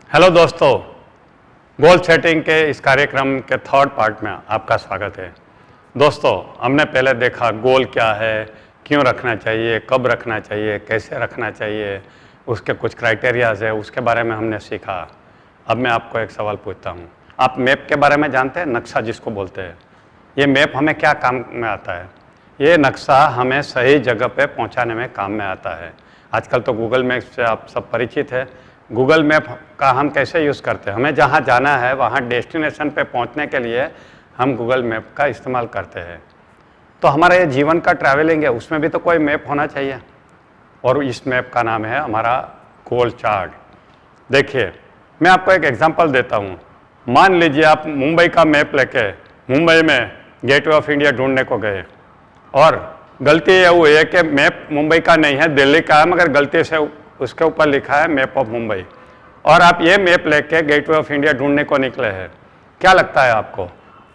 Hello दोस्तों, goal setting के इस कार्यक्रम के थर्ड पार्ट में आपका स्वागत है। दोस्तों, हमने पहले देखा गोल क्या है, क्यों रखना चाहिए, कब रखना चाहिए, कैसे रखना चाहिए, उसके कुछ क्राइटेरियाज है, उसके बारे में हमने सीखा। अब मैं आपको एक सवाल पूछता हूँ, आप मैप के बारे में जानते हैं? नक्शा जिसको बोलते हैं, ये मैप हमें क्या काम में आता है? ये नक्शा हमें सही जगह पे पहुँचाने में काम में आता है। आजकल तो गूगल मैप से आप सब परिचित है। गूगल मैप का हम कैसे यूज़ करते हैं? हमें जहाँ जाना है वहाँ डेस्टिनेशन पे पहुँचने के लिए हम गूगल मैप का इस्तेमाल करते हैं। तो हमारा ये जीवन का ट्रैवलिंग है, उसमें भी तो कोई मैप होना चाहिए, और इस मैप का नाम है हमारा गोल चार्ट। देखिए, मैं आपको एक एग्जांपल देता हूँ। मान लीजिए आप मुंबई का मैप लेके मुंबई में गेटवे ऑफ इंडिया ढूंढने को गए, और गलती ये हुई है कि मैप मुंबई का नहीं है, दिल्ली का है, मगर गलती से उसके ऊपर लिखा है मैप ऑफ मुंबई, और आप ये मैप लेके गेटवे ऑफ इंडिया ढूंढने को निकले हैं। क्या लगता है आपको,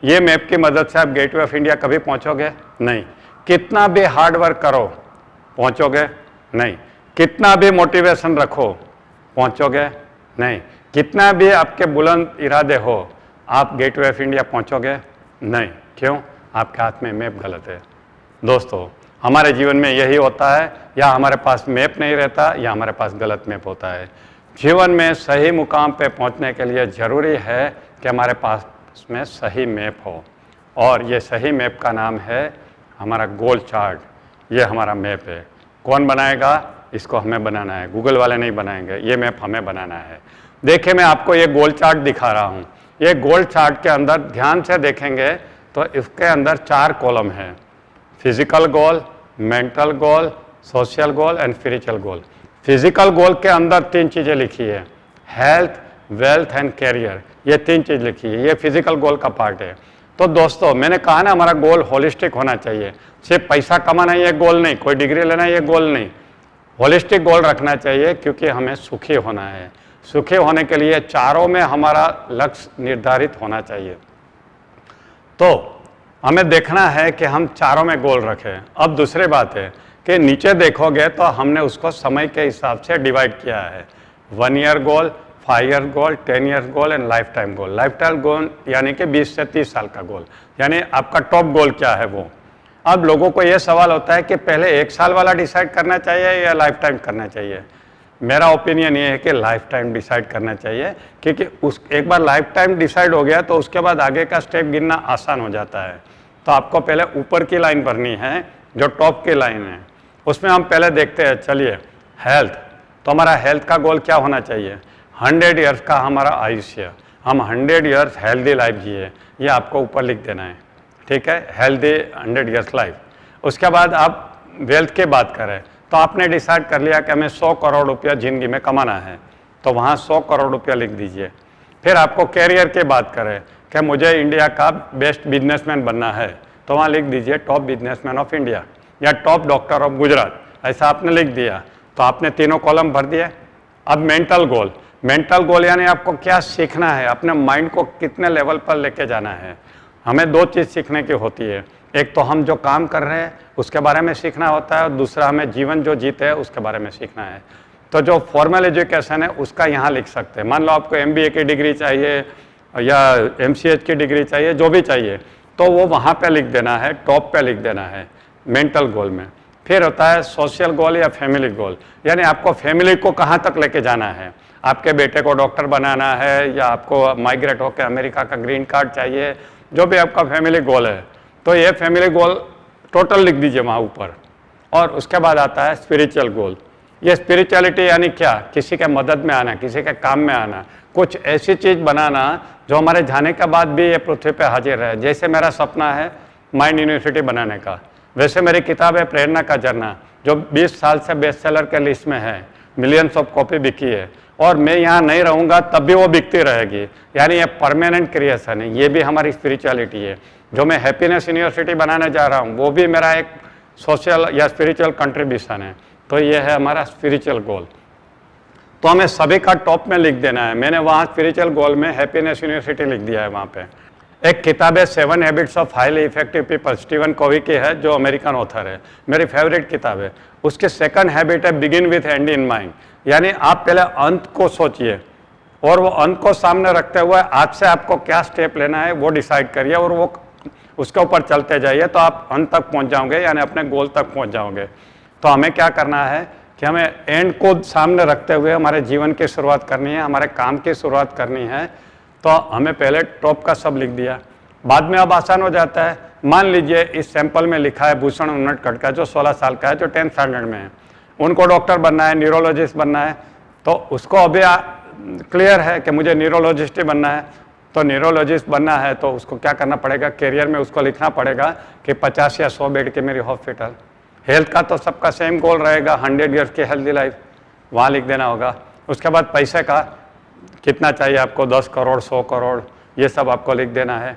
ये मैप की मदद से आप गेटवे ऑफ इंडिया कभी पहुंचोगे? नहीं। कितना भी हार्ड वर्क करो, पहुंचोगे? नहीं। कितना भी मोटिवेशन रखो, पहुंचोगे? नहीं। कितना भी आपके बुलंद इरादे हो, आप गेटवे ऑफ इंडिया पहुंचोगे? नहीं। क्यों? आपके हाथ में मैप गलत है। दोस्तों, हमारे जीवन में यही होता है, या हमारे पास मैप नहीं रहता या हमारे पास गलत मैप होता है। जीवन में सही मुकाम पे पहुंचने के लिए ज़रूरी है कि हमारे पास में सही मैप हो, और ये सही मैप का नाम है हमारा गोल चार्ट। ये हमारा मैप है। कौन बनाएगा? इसको हमें बनाना है, गूगल वाले नहीं बनाएंगे, ये मैप हमें बनाना है। देखिए, मैं आपको ये गोल चार्ट दिखा रहा हूँ। ये गोल चार्ट के अंदर ध्यान से देखेंगे तो इसके अंदर 4 कॉलम हैं: physical goal, mental goal, social goal and spiritual goal. Physical goal के अंदर 3 चीज़ें लिखी है: हेल्थ, वेल्थ एंड कैरियर। ये 3 चीज़ लिखी है, ये फिजिकल गोल का पार्ट है। तो दोस्तों, मैंने कहा ना, हमारा गोल होलिस्टिक होना चाहिए। सिर्फ पैसा कमाना ये गोल नहीं, कोई डिग्री लेना ये गोल नहीं, होलिस्टिक गोल रखना चाहिए, क्योंकि हमें सुखी होना है। सुखी होने के लिए चारों में हमारा लक्ष्य निर्धारित होना चाहिए। तो हमें देखना है कि हम चारों में गोल रखें। अब दूसरी बात है कि नीचे देखोगे तो हमने उसको समय के हिसाब से डिवाइड किया है: 1 year goal, 5 year goal, 10 year goal and lifetime goal. Lifetime goal यानी कि 20 से 30 साल का गोल, यानी आपका टॉप गोल क्या है वो। अब लोगों को ये सवाल होता है कि पहले 1 साल वाला डिसाइड करना चाहिए या लाइफ टाइम करना चाहिए। मेरा ओपिनियन ये है कि लाइफ टाइम डिसाइड करना चाहिए, क्योंकि एक बार लाइफ टाइम डिसाइड हो गया तो उसके बाद आगे का स्टेप गिनना आसान हो जाता है। तो आपको पहले ऊपर की लाइन भरनी है, जो टॉप की लाइन है। उसमें हम पहले देखते हैं, चलिए, हेल्थ। तो हमारा हेल्थ का गोल क्या होना चाहिए? 100 ईयर्स का हमारा आयुष्य, हम 100 ईयर्स हेल्दी लाइफ जिए, ये आपको ऊपर लिख देना है। ठीक है, हेल्दी 100 ईयर्स लाइफ। उसके बाद आप वेल्थ की बात करें तो आपने डिसाइड कर लिया कि हमें 100 करोड़ रुपया ज़िंदगी में कमाना है, तो वहाँ 100 करोड़ रुपया लिख दीजिए। फिर आपको कैरियर की बात करें कि मुझे इंडिया का बेस्ट बिजनेसमैन बनना है, तो वहाँ लिख दीजिए टॉप बिजनेसमैन ऑफ इंडिया या टॉप डॉक्टर ऑफ गुजरात, ऐसा आपने लिख दिया, तो आपने तीनों कॉलम भर दिए। अब मेंटल गोल, मेंटल गोल यानी आपको क्या सीखना है, अपने माइंड को कितने लेवल पर लेके जाना है। हमें 2 चीज़ सीखने की होती है, एक तो हम जो काम कर रहे हैं उसके बारे में सीखना होता है, और दूसरा हमें जीवन जो जीते हैं उसके बारे में सीखना है। तो जो फॉर्मल एजुकेशन है उसका यहाँ लिख सकते हैं। मान लो आपको MBA की डिग्री चाहिए या MCH की डिग्री चाहिए, जो भी चाहिए, तो वो वहाँ पे लिख देना है, टॉप पे लिख देना है मेंटल गोल में। फिर होता है सोशल गोल या फैमिली गोल, यानी आपको फैमिली को कहाँ तक लेके जाना है। आपके बेटे को डॉक्टर बनाना है, या आपको माइग्रेट होकर अमेरिका का ग्रीन कार्ड चाहिए, जो भी आपका फैमिली गोल है, तो ये फैमिली गोल टोटल लिख दीजिए वहाँ ऊपर। और उसके बाद आता है स्पिरिचुअल गोल। ये स्पिरिचुअलिटी यानी क्या? किसी के मदद में आना, किसी के काम में आना, कुछ ऐसी चीज़ बनाना जो हमारे जाने के बाद भी ये पृथ्वी पे हाजिर रहे। जैसे मेरा सपना है माइंड यूनिवर्सिटी बनाने का, वैसे मेरी किताब है प्रेरणा का झरना, जो 20 साल से बेस्ट सेलर के लिस्ट में है, मिलियंस ऑफ कॉपी बिकी है, और मैं यहाँ नहीं रहूँगा तब भी वो बिकती रहेगी। यानी ये परमानेंट क्रिएशन है, ये भी हमारी स्पिरिचुअलिटी है। जो मैं हैप्पीनेस यूनिवर्सिटी बनाने जा रहा हूँ वो भी मेरा एक सोशल या स्पिरिचुअल कंट्रीब्यूशन है। तो ये है हमारा स्पिरिचुअल गोल। तो हमें सभी का टॉप में लिख देना है। मैंने वहाँ स्पिरिचुअल गोल में हैप्पीनेस यूनिवर्सिटी लिख दिया है। वहाँ पे एक किताब है 7 habits of highly effective people, Steven Covey की है, जो अमेरिकन ऑथर है, मेरी फेवरेट किताब है। उसके सेकंड हैबिट है begin with and in mind, यानी आप पहले अंत को सोचिए, और वो अंत को सामने रखते हुए आज से आपको क्या स्टेप लेना है वो डिसाइड करिए और वो उसके ऊपर चलते जाइए, तो आप अंत तक पहुंच जाओगे, यानी अपने गोल तक पहुंच जाओगे। तो हमें क्या करना है कि हमें एंड को सामने रखते हुए हमारे जीवन की शुरुआत करनी है, हमारे काम की शुरुआत करनी है। तो हमें पहले टॉप का सब लिख दिया, बाद में अब आसान हो जाता है। मान लीजिए इस सैंपल में लिखा है भूषण उन्नटकट का, जो 16 साल का है, जो 10th स्टैंडर्ड में है, उनको डॉक्टर बनना है, न्यूरोलॉजिस्ट बनना है। तो उसको अभी क्लियर है कि मुझे न्यूरोलॉजिस्ट ही बनना है। तो न्यूरोलॉजिस्ट बनना है तो उसको क्या करना पड़ेगा, कैरियर में उसको लिखना पड़ेगा कि 50 या 100 बेड की मेरी हॉस्पिटल। हेल्थ का तो सबका सेम गोल रहेगा, 100 ईयर्स की हेल्दी लाइफ, वहाँ लिख देना होगा। उसके बाद पैसे का कितना चाहिए आपको, 10 करोड़ 100 करोड़, ये सब आपको लिख देना है।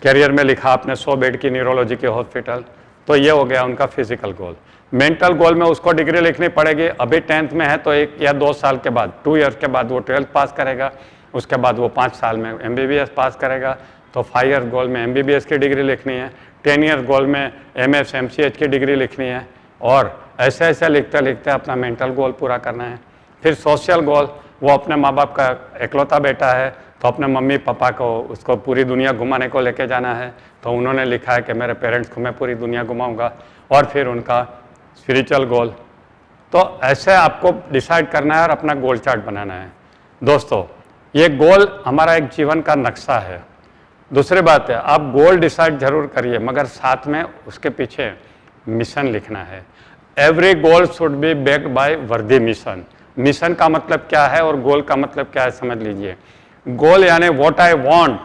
कैरियर में लिखा आपने 100 बेड की न्यूरोलॉजी की हॉस्पिटल, तो ये हो गया उनका फिजिकल गोल। मेंटल गोल में उसको डिग्री लिखनी पड़ेगी, अभी 10th में है तो 1 या 2 साल के बाद, 2 ईयर्स के बाद वो 12th पास करेगा, उसके बाद वो 5 साल में MBBS पास करेगा। तो 5 ईयर्स गोल में MBBS की डिग्री लिखनी है, 10 ईयर्स गोल में MS MCH की डिग्री लिखनी है, और ऐसे ऐसे लिखते लिखते अपना मेंटल गोल पूरा करना है। फिर सोशल गोल, वो अपने माँ बाप का इकलौता बेटा है तो अपने मम्मी पापा को उसको पूरी दुनिया घुमाने को लेके जाना है, तो उन्होंने लिखा है कि मेरे पेरेंट्स को मैं पूरी दुनिया घुमाऊंगा। और फिर उनका स्पिरिचुअल गोल। तो ऐसे आपको डिसाइड करना है और अपना गोल चार्ट बनाना है। दोस्तों, ये गोल हमारा एक जीवन का नक्शा है। दूसरी बात है, आप गोल डिसाइड जरूर करिए, मगर साथ में उसके पीछे मिशन लिखना है। Every goal should be backed by वर्दी मिशन। मिशन का मतलब क्या है और गोल का मतलब क्या है समझ लीजिए। गोल यानी what I want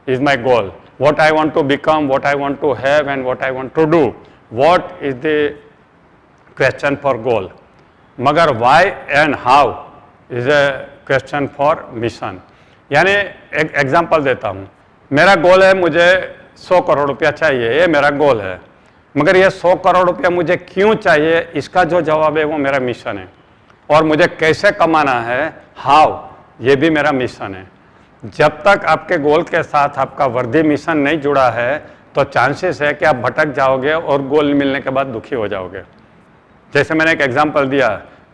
is my goal, what I want to become, what I want to have and what I want to do, what is the question for goal. मगर why and how is a question for mission. यानी एक example देता हूँ, मेरा गोल है मुझे 100 करोड़ रुपया चाहिए, ये मेरा गोल है, मगर ये 100 करोड़ रुपया मुझे क्यों चाहिए, इसका जो जवाब है वो मेरा मिशन है। और मुझे कैसे कमाना है, हाउ, ये भी मेरा मिशन है। जब तक आपके गोल के साथ आपका वर्दी मिशन नहीं जुड़ा है तो चांसेस है कि आप भटक जाओगे और गोल मिलने के बाद दुखी हो जाओगे। जैसे मैंने एक एग्जांपल दिया,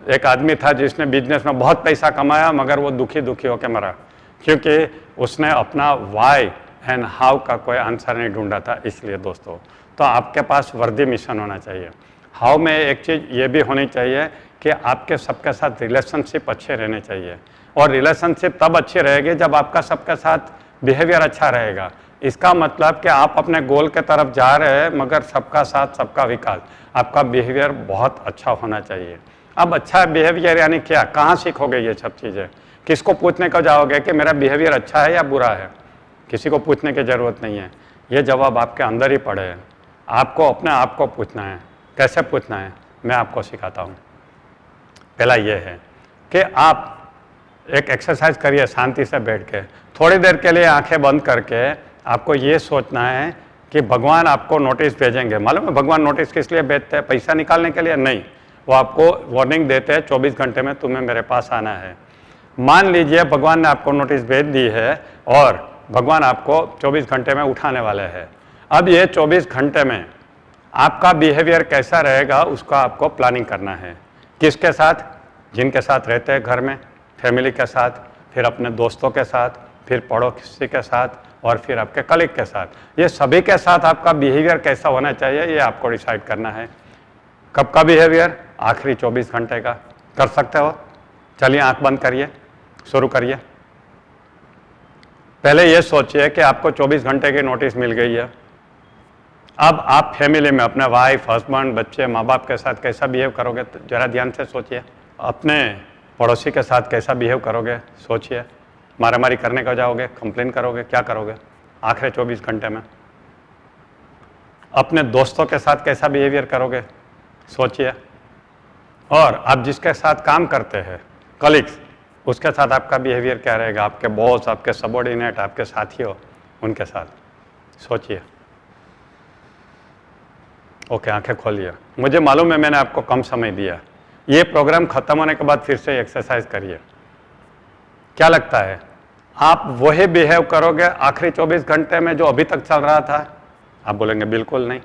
एक आदमी था जिसने बिजनेस में बहुत पैसा कमाया मगर वो दुखी होकर मरा, क्योंकि उसने अपना वाई एंड हाउ का कोई आंसर नहीं ढूंढा था। इसलिए दोस्तों, तो आपके पास वर्दी मिशन होना चाहिए। हाउ में एक चीज़ ये भी होनी चाहिए कि आपके सबके साथ रिलेशनशिप अच्छे रहने चाहिए, और रिलेशनशिप तब अच्छी रहेगी जब आपका सबके साथ बिहेवियर अच्छा रहेगा। इसका मतलब कि आप अपने गोल के तरफ जा रहे हैं मगर सबका साथ सबका विकास, आपका बिहेवियर बहुत अच्छा होना चाहिए। अब अच्छा बिहेवियर यानी क्या, कहाँ सीखोगे ये सब चीज़ें, किसको पूछने को जाओगे कि मेरा बिहेवियर अच्छा है या बुरा है, किसी को पूछने की ज़रूरत नहीं है, ये जवाब आपके अंदर ही पड़े हैं। आपको अपने आप को पूछना है। कैसे पूछना है, मैं आपको सिखाता हूँ। पहला ये है कि आप एक एक्सरसाइज करिए शांति से बैठ के, थोड़ी देर के लिए आंखें बंद करके आपको ये सोचना है कि भगवान आपको नोटिस भेजेंगे। मालूम है भगवान नोटिस किस लिए भेजते हैं, पैसा निकालने के लिए नहीं, वो आपको वार्निंग देते हैं 24 घंटे में तुम्हें मेरे पास आना है। मान लीजिए भगवान ने आपको नोटिस भेज दी है और भगवान आपको 24 घंटे में उठाने वाले हैं। अब ये 24 घंटे में आपका बिहेवियर कैसा रहेगा उसका आपको प्लानिंग करना है। किसके साथ, जिनके साथ रहते हैं घर में, फैमिली के साथ, फिर अपने दोस्तों के साथ, फिर पड़ोसी के साथ, और फिर आपके कलीग के साथ। ये सभी के साथ आपका बिहेवियर कैसा होना चाहिए ये आपको डिसाइड करना है। कब का बिहेवियर, आखिरी 24 घंटे का। कर सकते हो, चलिए आंख बंद करिए, शुरू करिए। पहले ये सोचिए कि आपको 24 घंटे की नोटिस मिल गई है। अब आप फैमिली में अपने वाइफ, हस्बैंड, बच्चे, माँ बाप के साथ कैसा बिहेव करोगे, तो जरा ध्यान से सोचिए। अपने पड़ोसी के साथ कैसा बिहेव करोगे, सोचिए। मारामारी करने को जाओगे, कंप्लेन करोगे, क्या करोगे आखिरी 24 घंटे में। अपने दोस्तों के साथ कैसा बिहेवियर करोगे, सोचिए। और आप जिसके साथ काम करते हैं, कलीग्स, उसके साथ आपका बिहेवियर क्या रहेगा, आपके बॉस, आपके सबॉर्डिनेट, आपके साथियों, उनके साथ सोचिए। ओके, आंखें खोलिए। मुझे मालूम है मैंने आपको कम समय दिया, ये प्रोग्राम खत्म होने के बाद फिर से एक्सरसाइज करिए। क्या लगता है आप वही बिहेव करोगे आखिरी 24 घंटे में जो अभी तक चल रहा था? आप बोलेंगे बिल्कुल नहीं।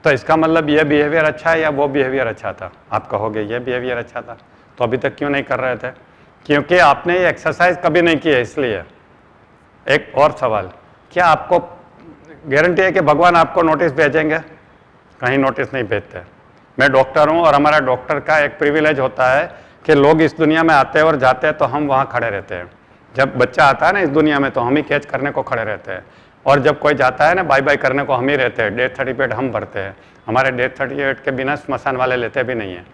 तो इसका मतलब ये बिहेवियर अच्छा है या वो बिहेवियर अच्छा था? आप कहोगे ये बिहेवियर अच्छा था, तो अभी तक क्यों नहीं कर रहे थे? क्योंकि आपने ये एक्सरसाइज कभी नहीं की है इसलिए। एक और सवाल, क्या आपको गारंटी है कि भगवान आपको नोटिस भेजेंगे? कहीं नोटिस नहीं भेजते। मैं डॉक्टर हूँ और हमारा डॉक्टर का एक प्रिविलेज होता है कि लोग इस दुनिया में आते हैं और जाते हैं तो हम वहाँ खड़े रहते हैं। जब बच्चा आता है ना इस दुनिया में तो हम ही कैच करने को खड़े रहते हैं, और जब कोई जाता है ना बाय बाय करने को हम ही रहते हैं। डेथ सर्टिफिकेट हम भरते हैं, हमारे डेथ सर्टिफिकेट के बिना स्मशान वाले लेते भी नहीं है।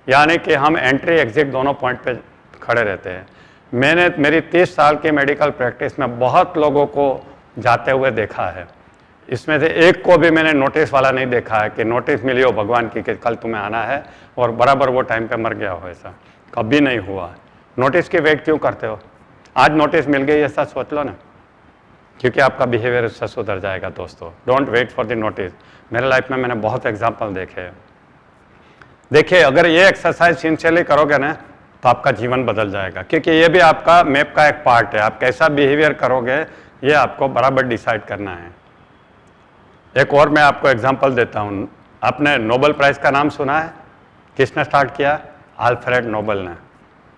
यानी कि हम एंट्री एग्जिट दोनों पॉइंट पे खड़े रहते हैं। मैंने मेरी 30 साल की मेडिकल प्रैक्टिस में बहुत लोगों को जाते हुए देखा है, इसमें से एक को भी मैंने नोटिस वाला नहीं देखा है कि नोटिस मिली हो भगवान की कि कल तुम्हें आना है और बराबर वो टाइम पे मर गया हो। ऐसा कभी नहीं हुआ। नोटिस की वेट क्यों करते हो? आज नोटिस मिल गई ऐसा सोच लो ना, क्योंकि आपका बिहेवियर उससे सुधर जाएगा। दोस्तों, don't wait for the notice. मेरे लाइफ में मैंने बहुत एग्जाम्पल देखे हैं। देखिए, अगर ये एक्सरसाइज सिंसियरली करोगे ना तो आपका जीवन बदल जाएगा, क्योंकि ये भी आपका मैप का एक पार्ट है। आप कैसा बिहेवियर करोगे ये आपको बराबर डिसाइड करना है। एक और मैं आपको एग्जांपल देता हूँ। आपने नोबेल प्राइज़ का नाम सुना है? किसने स्टार्ट किया? अल्फ्रेड नोबेल ने।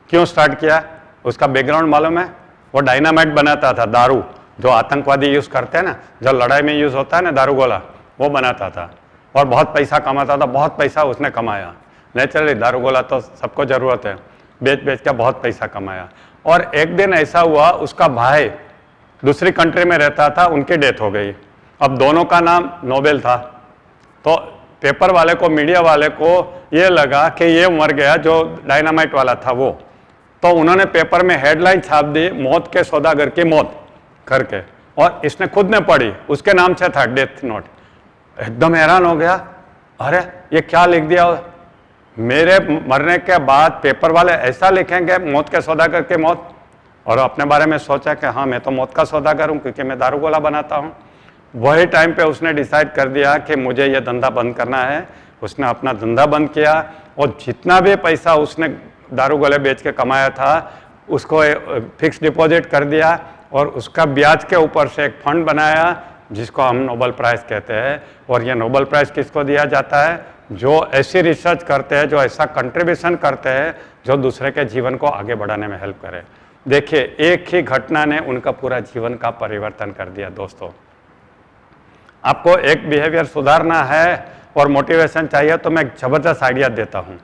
क्यों स्टार्ट किया? उसका बैकग्राउंड मालूम है? वो डायनामाइट बनाता था, दारू जो आतंकवादी यूज़ करते हैं ना, जो लड़ाई में यूज़ होता है ना दारू गोला, वो बनाता था और बहुत पैसा कमाता था। बहुत पैसा उसने कमाया। नेचुरली दारू गोला तो सबको ज़रूरत है, बेच बेच के बहुत पैसा कमाया। और एक दिन ऐसा हुआ, उसका भाई दूसरी कंट्री में रहता था, उनकी डेथ हो गई। अब दोनों का नाम नोबेल था, तो पेपर वाले को, मीडिया वाले को ये लगा कि ये मर गया जो डायनामाइट वाला था वो। तो उन्होंने पेपर में हेडलाइन छाप दी, मौत के सौदागर की मौत करके, और इसने खुद ने पढ़ी, उसके नाम से था डेथ नोट। एकदम हैरान हो गया, अरे ये क्या लिख दिया? मेरे मरने के बाद पेपर वाले ऐसा लिखेंगे, मौत के सौदागर की मौत? और अपने बारे में सोचा कि हाँ मैं तो मौत का सौदागर हूँ क्योंकि मैं दारू गोला बनाता हूँ। वही टाइम पे उसने डिसाइड कर दिया कि मुझे ये धंधा बंद करना है। उसने अपना धंधा बंद किया और जितना भी पैसा उसने दारू गोले बेच के कमाया था उसको फिक्स डिपॉजिट कर दिया, और उसका ब्याज के ऊपर से एक फंड बनाया जिसको हम नोबेल प्राइज़ कहते हैं। और ये नोबेल प्राइज़ किसको दिया जाता है? जो ऐसी रिसर्च करते हैं, जो ऐसा कंट्रीब्यूशन करते हैं जो दूसरे के जीवन को आगे बढ़ाने में हेल्प करे। देखिए, एक ही घटना ने उनका पूरा जीवन का परिवर्तन कर दिया। दोस्तों, आपको एक बिहेवियर सुधारना है और मोटिवेशन चाहिए तो मैं एक ज़बरदस्त आइडिया देता हूँ।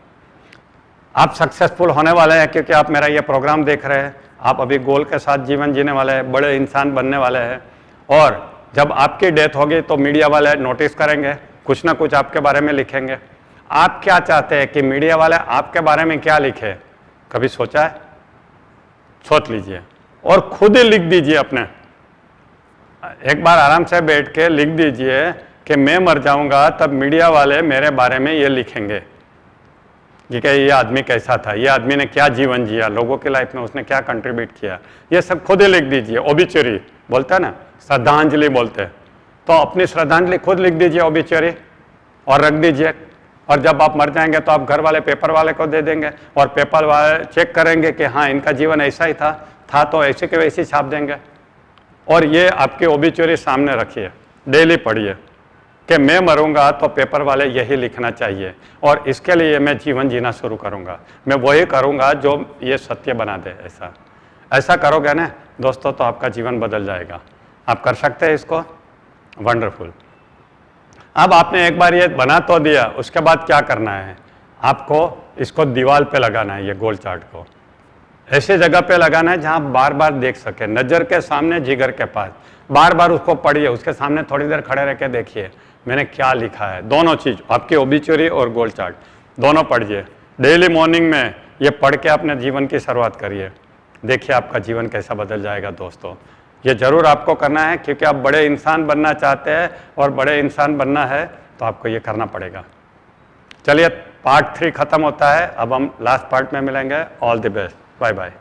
आप सक्सेसफुल होने वाले हैं क्योंकि आप मेरा ये प्रोग्राम देख रहे हैं। आप अभी गोल के साथ जीवन जीने वाले हैं, बड़े इंसान बनने वाले हैं, और जब आपकी डेथ होगी तो मीडिया वाले नोटिस करेंगे, कुछ ना कुछ आपके बारे में लिखेंगे। आप क्या चाहते हैं कि मीडिया वाले आपके बारे में क्या लिखे? कभी सोचा है? सोच लीजिए और खुद ही लिख दीजिए। अपने एक बार आराम से बैठ के लिख दीजिए कि मैं मर जाऊंगा तब मीडिया वाले मेरे बारे में ये लिखेंगे कि ये आदमी कैसा था, ये आदमी ने क्या जीवन जिया, लोगों की लाइफ में उसने क्या कंट्रीब्यूट किया। ये सब खुद ही लिख दीजिए। ओबिचुरी बोलते हैं ना, श्रद्धांजलि बोलते हैं, तो अपनी श्रद्धांजलि खुद लिख दीजिए ओबिचुरी और रख दीजिए। और जब आप मर जाएंगे तो आप घर वाले पेपर वाले को दे देंगे और पेपर वाले चेक करेंगे कि हाँ इनका जीवन ऐसा ही था तो ऐसे के वैसे छाप देंगे। और ये आपके ओबिचुरी सामने रखिए, डेली पढ़िए कि मैं मरूंगा तो पेपर वाले यही लिखना चाहिए, और इसके लिए मैं जीवन जीना शुरू करूंगा। मैं वही करूंगा जो ये सत्य बना दे। ऐसा करोगे ना दोस्तों तो आपका जीवन बदल जाएगा। आप कर सकते हैं इसको। वंडरफुल। अब आपने एक बार ये बना तो दिया, उसके बाद क्या करना है? आपको इसको दीवार पे लगाना है। ये गोल चार्ट को ऐसी जगह पे लगाना है जहां बार बार देख सके, नज़र के सामने, जिगर के पास। बार बार उसको पढ़िए, उसके सामने थोड़ी देर खड़े रह के देखिए मैंने क्या लिखा है। दोनों चीज़, आपकी ओबिचुरी और गोल चार्ट, दोनों पढ़िए। डेली मॉर्निंग में ये पढ़ के अपने जीवन की शुरुआत करिए। देखिए आपका जीवन कैसा बदल जाएगा। दोस्तों, ये ज़रूर आपको करना है क्योंकि आप बड़े इंसान बनना चाहते हैं, और बड़े इंसान बनना है तो आपको ये करना पड़ेगा। चलिए, पार्ट 3 खत्म होता है। अब हम लास्ट पार्ट में मिलेंगे। All the best, bye bye.